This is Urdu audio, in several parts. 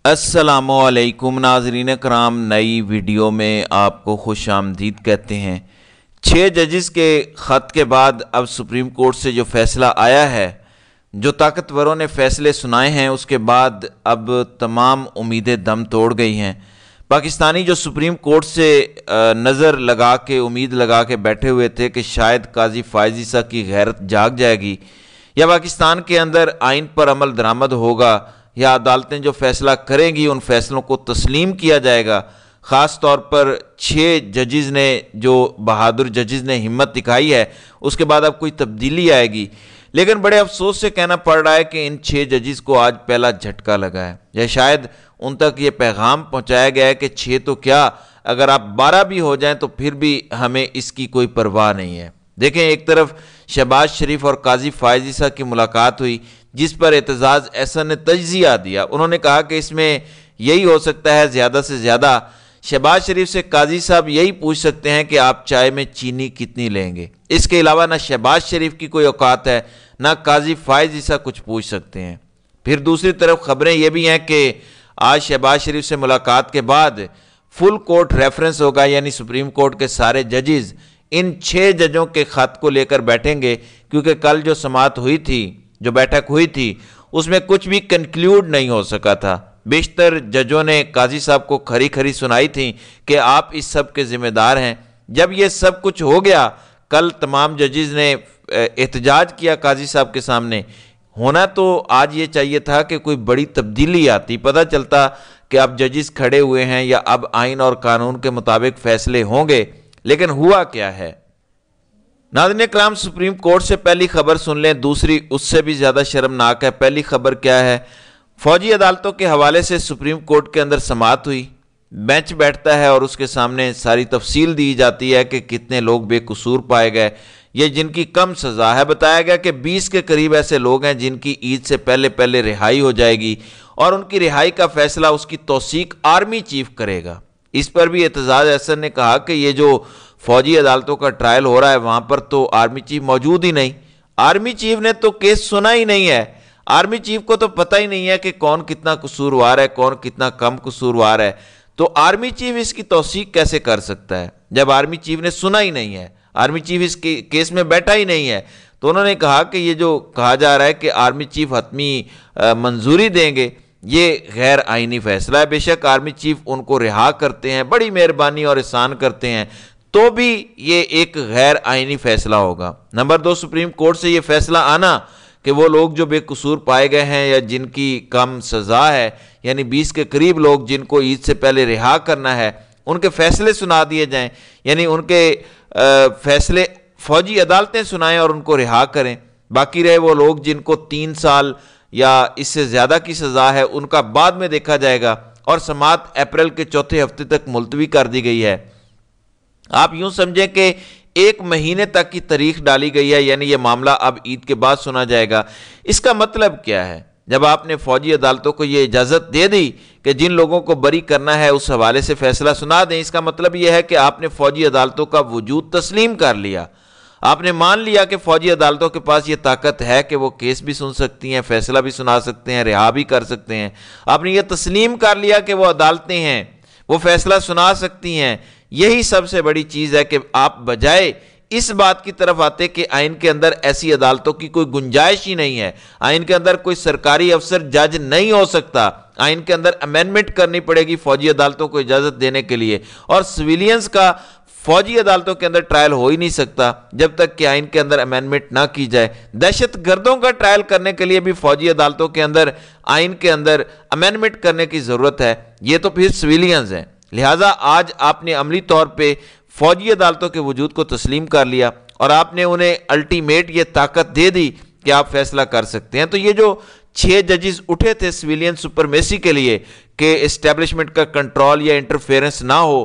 السلام علیکم ناظرین کرام، نئی ویڈیو میں آپ کو خوش آمدید کہتے ہیں۔ 6 ججز کے خط کے بعد اب سپریم کورٹ سے جو فیصلہ آیا ہے، جو طاقتوروں نے فیصلے سنائے ہیں، اس کے بعد اب تمام امیدیں دم توڑ گئی ہیں۔ پاکستانی جو سپریم کورٹ سے نظر لگا کے امید لگا کے بیٹھے ہوئے تھے کہ شاید قاضی فائز عیسیٰ کی غیرت جاگ جائے گی یا پاکستان کے اندر آئین پر عمل درآمد ہوگا یا عدالتیں جو فیصلہ کریں گی ان فیصلوں کو تسلیم کیا جائے گا، خاص طور پر 6 ججز نے، جو بہادر ججز نے ہمت دکھائی ہے، اس کے بعد اب کوئی تبدیلی آئے گی۔ لیکن بڑے افسوس سے کہنا پڑ رہا ہے کہ ان 6 ججز کو آج پہلا جھٹکا لگا ہے، یا شاید ان تک یہ پیغام پہنچایا گیا ہے کہ 6 تو کیا، اگر آپ 12 بھی ہو جائیں تو پھر بھی ہمیں اس کی کوئی پرواہ نہیں ہے۔ دیکھیں، ایک طرف شہباز شریف اور قاضی فائز عیسیٰ کی ملاقات ہوئی، جس پر اعتزاز احسن نے تجزیہ دیا۔ انہوں نے کہا کہ اس میں یہی ہو سکتا ہے، زیادہ سے زیادہ شہباز شریف سے قاضی صاحب یہی پوچھ سکتے ہیں کہ آپ چائے میں چینی کتنی لیں گے۔ اس کے علاوہ نہ شہباز شریف کی کوئی اوقات ہے، نہ قاضی فائز عیسیٰ کچھ پوچھ سکتے ہیں۔ پھر دوسری طرف خبریں یہ بھی ہیں کہ آج شہباز شریف سے ملاقات کے بعد فل کورٹ ریفرنس ہوگا، یعنی سپریم کورٹ کے سارے ججز ان 6 ججوں کے خط کو لے کر بیٹھیں گے، کیونکہ کل جو سماعت ہوئی تھی، جو بیٹھک ہوئی تھی، اس میں کچھ بھی کنکلیوڈ نہیں ہو سکا تھا۔ بیشتر ججوں نے قاضی صاحب کو کھری کھری سنائی تھی کہ آپ اس سب کے ذمہ دار ہیں۔ جب یہ سب کچھ ہو گیا، کل تمام ججز نے احتجاج کیا قاضی صاحب کے سامنے۔ ہونا تو آج یہ چاہیے تھا کہ کوئی بڑی تبدیلی آتی، پتہ چلتا کہ اب ججز کھڑے ہوئے ہیں یا اب آئین اور قانون کے مطابق فیصلے ہوں گے، لیکن ہوا کیا ہے؟ ناظرین اکرام، سپریم کورٹ سے پہلی خبر سن لیں، دوسری اس سے بھی زیادہ شرمناک ہے۔ پہلی خبر کیا ہے؟ فوجی عدالتوں کے حوالے سے سپریم کورٹ کے اندر سماعت ہوئی، بینچ بیٹھتا ہے اور اس کے سامنے ساری تفصیل دی جاتی ہے کہ کتنے لوگ بے قصور پائے گئے، یہ جن کی کم سزا ہے۔ بتایا گیا کہ 20 کے قریب ایسے لوگ ہیں جن کی عید سے پہلے رہائی ہو جائے گی، اور ان کی رہائی کا فیصلہ، اس کی توثیق آرمی چیف کرے گا۔ اس پر بھی اعتزاز احسن نے کہا کہ یہ جو فوجی عدالتوں کا ٹرائل ہو رہا ہے، وہاں پر تو آرمی چیف موجود ہی نہیں، آرمی چیف نے تو کیس سنا ہی نہیں ہے، آرمی چیف کو تو پتہ ہی نہیں ہے کہ کون کتنا قصوروار ہے، کون کتنا کم قصوروار ہے، تو آرمی چیف اس کی توثیق کیسے کر سکتا ہے جب آرمی چیف نے سنا ہی نہیں ہے، آرمی چیف اس کیس میں بیٹھا ہی نہیں ہے۔ تو انہوں نے کہا کہ یہ جو کہا جا رہا ہے کہ آرمی چیف حتمی منظوری دیں گے، یہ غیر آئینی فیصلہ ہے۔ بے شک آرمی چیف ان کو رہا کرتے ہیں، بڑی مہربانی اور احسان کرتے ہیں، تو بھی یہ ایک غیر آئینی فیصلہ ہوگا۔ نمبر 2، سپریم کورٹ سے یہ فیصلہ آنا کہ وہ لوگ جو بے قصور پائے گئے ہیں یا جن کی کم سزا ہے، یعنی 20 کے قریب لوگ جن کو عید سے پہلے رہا کرنا ہے، ان کے فیصلے سنا دیے جائیں، یعنی ان کے فیصلے فوجی عدالتیں سنائیں اور ان کو رہا کریں۔ باقی رہے وہ لوگ جن کو 3 سال یا اس سے زیادہ کی سزا ہے، ان کا بعد میں دیکھا جائے گا، اور سماعت اپریل کے چوتھے ہفتے تک ملتوی کر دی گئی ہے۔ آپ یوں سمجھیں کہ 1 مہینے تک کی تاریخ ڈالی گئی ہے، یعنی یہ معاملہ اب عید کے بعد سنا جائے گا۔ اس کا مطلب کیا ہے؟ جب آپ نے فوجی عدالتوں کو یہ اجازت دے دی کہ جن لوگوں کو بری کرنا ہے اس حوالے سے فیصلہ سنا دیں، اس کا مطلب یہ ہے کہ آپ نے فوجی عدالتوں کا وجود تسلیم کر لیا۔ آپ نے مان لیا کہ فوجی عدالتوں کے پاس یہ طاقت ہے کہ وہ کیس بھی سن سکتی ہیں، فیصلہ بھی سنا سکتے ہیں، رہا بھی کر سکتے ہیں۔ آپ نے یہ تسلیم کر لیا کہ وہ عدالتیں ہیں، وہ فیصلہ سنا سکتی ہیں۔ یہی سب سے بڑی چیز ہے کہ آپ بجائے اس بات کی طرف آتے کہ آئین کے اندر ایسی عدالتوں کی کوئی گنجائش ہی نہیں ہے، آئین کے اندر کوئی سرکاری افسر جج نہیں ہو سکتا، آئین کے اندر امینڈمنٹ کرنی پڑے گی فوجی عدالتوں کو اجازت دینے کے لیے، اور سویلینز کا فوجی عدالتوں کے اندر ٹرائل ہو ہی نہیں سکتا جب تک کہ آئین کے اندر امینڈمنٹ نہ کی جائے۔ دہشت گردوں کا ٹرائل کرنے کے لیے بھی فوجی عدالتوں کے اندر آئین کے اندر امینڈمنٹ کرنے کی ضرورت ہے، یہ تو پھر سویلینز ہیں۔ لہٰذا آج آپ نے عملی طور پہ فوجی عدالتوں کے وجود کو تسلیم کر لیا، اور آپ نے انہیں الٹیمیٹ یہ طاقت دے دی کہ آپ فیصلہ کر سکتے ہیں۔ تو یہ جو 6 ججز اٹھے تھے سویلین سپرمیسی کے لیے کہ اسٹیبلشمنٹ کا کنٹرول یا انٹرفیرنس نہ ہو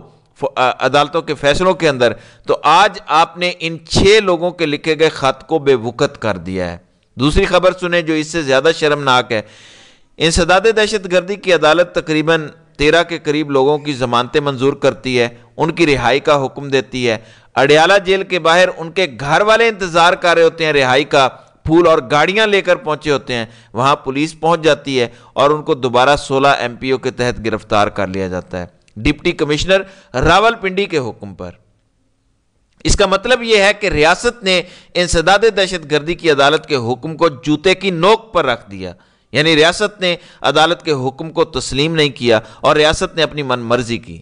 عدالتوں کے فیصلوں کے اندر، تو آج آپ نے ان 6 لوگوں کے لکھے گئے خط کو بے وقت کر دیا ہے۔ دوسری خبر سنیں جو اس سے زیادہ شرمناک ہے۔ انسداد دہشت گردی کی عدالت تقریباً 13 کے قریب لوگوں کی ضمانتیں منظور کرتی ہے، ان کی رہائی کا حکم دیتی ہے۔ اڈیالہ جیل کے باہر ان کے گھر والے انتظار کر رہے ہوتے ہیں رہائی کا، پھول اور گاڑیاں لے کر پہنچے ہوتے ہیں، وہاں پولیس پہنچ جاتی ہے اور ان کو دوبارہ 16 MPO کے تحت گرفتار کر لیا جاتا ہے ڈپٹی کمشنر راولپنڈی کے حکم پر۔ اس کا مطلب یہ ہے کہ ریاست نے انسداد دہشت گردی کی عدالت کے حکم کو جوتے کی نوک پر رکھ دیا، یعنی ریاست نے عدالت کے حکم کو تسلیم نہیں کیا اور ریاست نے اپنی من مرضی کی۔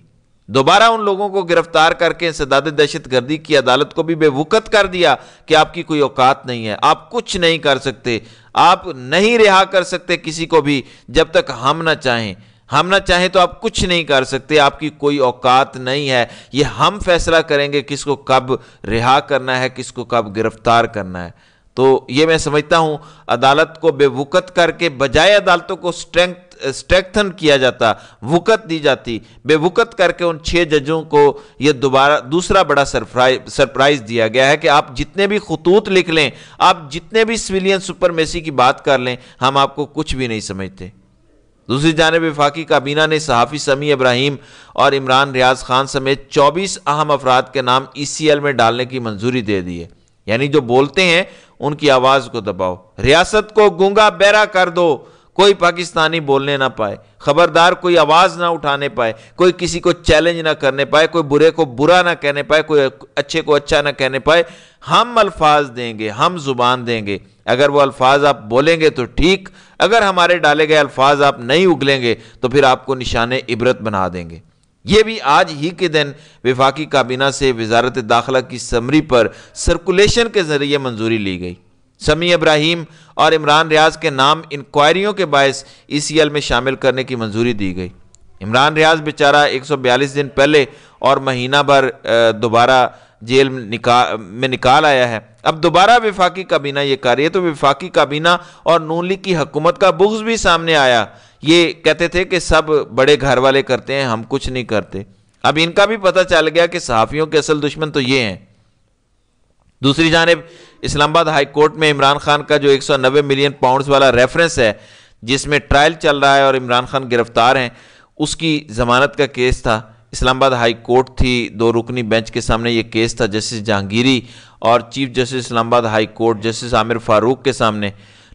دوبارہ ان لوگوں کو گرفتار کر کے انسداد دہشت گردی کی عدالت کو بھی بے وقت کر دیا کہ آپ کی کوئی اوقات نہیں ہے، آپ کچھ نہیں کر سکتے، آپ نہیں رہا کر سکتے کسی کو بھی جب تک ہم نہ چاہیں، ہم نہ چاہیں تو آپ کچھ نہیں کر سکتے، آپ کی کوئی اوقات نہیں ہے، یہ ہم فیصلہ کریں گے کس کو کب رہا کرنا ہے، کس کو کب گرفتار کرنا ہے۔ تو یہ میں سمجھتا ہوں عدالت کو بے وقت کر کے بجائے عدالتوں کو اسٹریکتھن کیا جاتا، وقت دی جاتی، بے وقت کر کے ان 6 ججوں کو یہ دوسرا بڑا سرپرائز دیا گیا ہے کہ آپ جتنے بھی خطوط لکھ لیں، آپ جتنے بھی سویلین سپرمیسی کی بات کر لیں، ہم آپ کو کچھ بھی نہیں سمجھتے۔ دوسری جانب وفاقی کابینہ نے صحافی سمیع ابراہیم اور عمران ریاض خان سمیت 24 اہم افراد کے نام ECL میں ڈالنے کی منظوری دے دی ہے، یعنی جو بولتے ہیں ان کی آواز کو دباؤ، ریاست کو گونگا بہرا کر دو، کوئی پاکستانی بولنے نہ پائے، خبردار کوئی آواز نہ اٹھانے پائے، کوئی کسی کو چیلنج نہ کرنے پائے، کوئی برے کو برا نہ کہنے پائے، کوئی اچھے کو اچھا نہ کہنے پائے۔ ہم الفاظ دیں گے، ہم زبان دیں گے، اگر وہ الفاظ آپ بولیں گے تو ٹھیک، اگر ہمارے ڈالے گئے الفاظ آپ نہیں اگلیں گے تو پھر آپ کو نشان عبرت بنا دیں گے۔ یہ بھی آج ہی کے دن وفاقی کابینہ سے وزارت داخلہ کی سمری پر سرکولیشن کے ذریعے منظوری لی گئی۔ سمیع ابراہیم اور عمران ریاض کے نام انکوائریوں کے باعث ECL میں شامل کرنے کی منظوری دی گئی۔ عمران ریاض بیچارہ 142 دن پہلے اور مہینہ بھر دوبارہ جیل میں نکال آیا ہے، اب دوبارہ وفاقی کابینہ یہ کر رہی ہے، تو وفاقی کابینہ اور نون لیگ کی حکومت کا بغض بھی سامنے آیا۔ یہ کہتے تھے کہ سب بڑے گھر والے کرتے ہیں، ہم کچھ نہیں کرتے، اب ان کا بھی پتہ چل گیا کہ صحافیوں کے اصل دشمن تو یہ ہیں۔ دوسری جانب اسلام آباد ہائی کورٹ میں عمران خان کا جو 190 ملین پاؤنڈز والا ریفرنس ہے جس میں ٹرائل چل رہا ہے اور عمران خان گرفتار ہیں، اس کی ضمانت کا کیس تھا۔ اسلام آباد ہائی کورٹ تھی، 2 رکنی بینچ کے سامنے یہ کیس تھا، جسٹس جہانگیری اور چیف جسٹس اسلام آباد ہائی کورٹ جسٹس عامر فاروق کے سامنے۔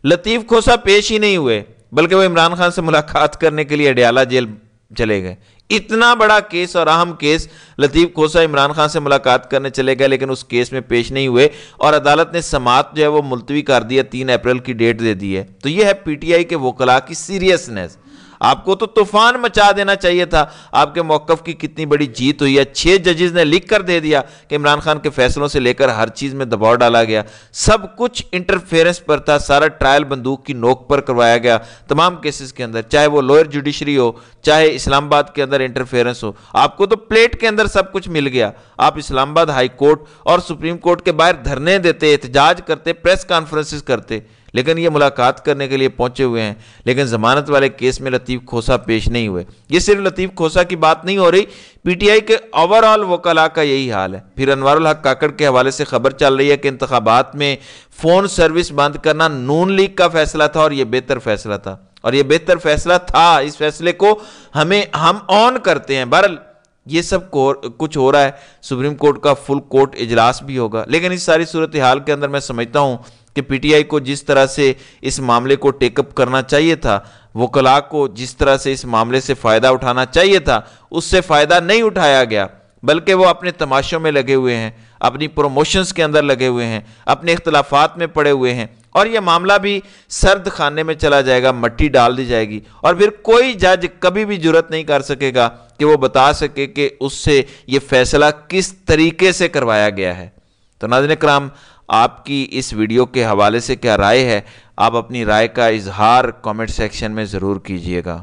لطیف کھوسہ پیش ہی نہیں ہوئے، بلکہ وہ عمران خان سے ملاقات کرنے کے لیے اڈیالہ جیل چلے گئے۔ اتنا بڑا کیس اور اہم کیس، لطیف کھوسہ عمران خان سے ملاقات کرنے چلے گئے لیکن اس کیس میں پیش نہیں ہوئے اور عدالت نے سماعت جو ہے وہ ملتوی کر دی ہے، 3 اپریل کی ڈیٹ دے دی ہے۔ تو یہ ہے PTI کے وکلاء کی سیریسنس۔ آپ کو تو طوفان مچا دینا چاہیے تھا، آپ کے موقف کی کتنی بڑی جیت ہوئی ہے۔ 6 ججز نے لکھ کر دے دیا کہ عمران خان کے فیصلوں سے لے کر ہر چیز میں دباؤ ڈالا گیا، سب کچھ انٹرفیرنس پر تھا، سارا ٹرائل بندوق کی نوک پر کروایا گیا تمام کیسز کے اندر، چاہے وہ لوئر جوڈیشری ہو، چاہے اسلام آباد کے اندر انٹرفیرنس ہو۔ آپ کو تو پلیٹ کے اندر سب کچھ مل گیا، آپ اسلام آباد ہائی کورٹ اور سپریم کورٹ کے باہر دھرنے دیتے، احتجاج کرتے، پریس کانفرنسز کرتے، لیکن یہ ملاقات کرنے کے لیے پہنچے ہوئے ہیں، لیکن ضمانت والے کیس میں لطیف کھوسہ پیش نہیں ہوئے۔ یہ صرف لطیف کھوسہ کی بات نہیں ہو رہی، PTI کے اوورآل وکلاء کا یہی حال ہے۔ پھر انوار الحق کاکڑ کے حوالے سے خبر چل رہی ہے کہ انتخابات میں فون سروس بند کرنا نون لیگ کا فیصلہ تھا اور یہ بہتر فیصلہ تھا، اور یہ بہتر فیصلہ تھا، اس فیصلے کو ہم آن کرتے ہیں۔ بہرحال یہ سب کچھ ہو رہا ہے، سپریم کورٹ کا فل کورٹ اجلاس بھی ہوگا، لیکن اس ساری صورتحال کے اندر میں سمجھتا ہوں کہ PTI کو جس طرح سے اس معاملے کو ٹیک اپ کرنا چاہیے تھا، وکلاء کو جس طرح سے اس معاملے سے فائدہ اٹھانا چاہیے تھا، اس سے فائدہ نہیں اٹھایا گیا، بلکہ وہ اپنے تماشوں میں لگے ہوئے ہیں، اپنی پروموشنز کے اندر لگے ہوئے ہیں، اپنے اختلافات میں پڑے ہوئے ہیں، اور یہ معاملہ بھی سرد خانے میں چلا جائے گا، مٹی ڈال دی جائے گی، اور پھر کوئی جج کبھی بھی جرات نہیں کر سکے گا کہ وہ بتا سکے کہ اس سے یہ فیصلہ کس طریقے سے کروایا گیا ہے۔ تو ناظرین کرام، آپ کی اس ویڈیو کے حوالے سے کیا رائے ہے؟ آپ اپنی رائے کا اظہار کامنٹ سیکشن میں ضرور کیجئے گا۔